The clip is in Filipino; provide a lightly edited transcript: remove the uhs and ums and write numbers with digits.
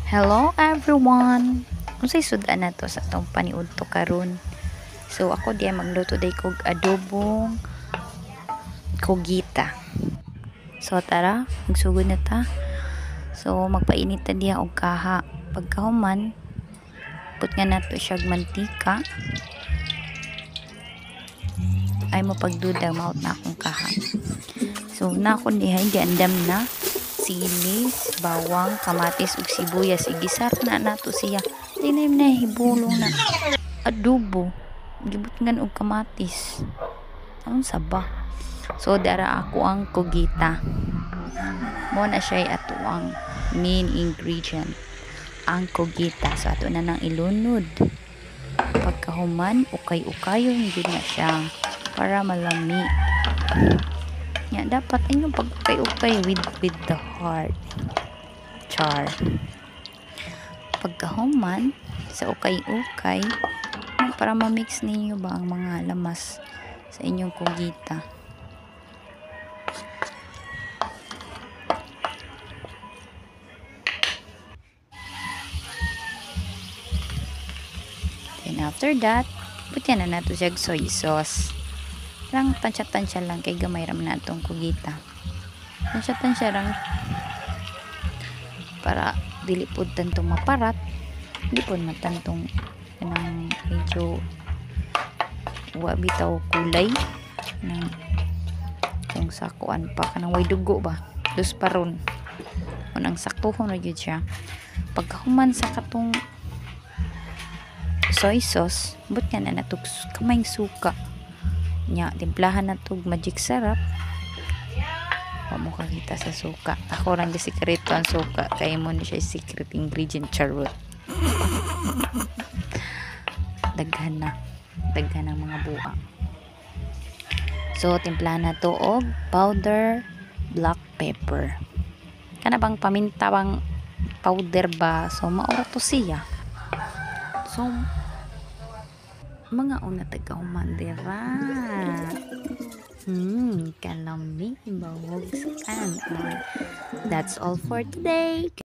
Hello everyone. Unsay sudan na to sa tong paniudto karon. So ako diay magluto day kog adobong kogita. So tara, magsugod na ta. So magpainit ta diha og kaha. Pagkahuman, put nga nato siya mantika. Ay mo pagduda maot na akong kaha. So na ako diha giandam na silis, bawang, kamatis ug sibuyas. Igisar na nato siya. Dinay na hibulong na adobo. Gibutngan og kamatis. Ang saba. So dara ako ang kogita. Mo na siya atuang main ingredient. Ang kogita. So ato na nang ilunod. Pagkahuman, ukay-ukayon gid na siya para malami. Ya, dapat inyong pag-ukay-ukay with the heart. Char. Pagkahuman, sa ukay-ukay, para ma-mix ninyo ba ang mga lamas sa inyong kogita. Then after that, putyan na nato siya soy sauce. Lang tansya-tansya lang kay gamay ram na itong kugita. Tansya-tansya lang para dili po tantong maparat, di po matantong ng medyo bitaw kulay ng kung sakuan pa kanang way dugo ba dos paron unang saktuhon na yun siya. Pagkahuman sa katong soy sauce, but nga na natog kamayng suka nya, timplahan na tog magic sarap. Wa mo kakita sa suka. Ako lang di sikreto ang suka. Kaya mo na siya secret ingredient, charot. Daghan na. Daghan ng mga buang. So, timplahan na to og powder black pepper. Kana bang paminta bang powder ba? So, maura to siya. So, mga una taga-humandira. Kalami, bawag sa kanan. That's all for today.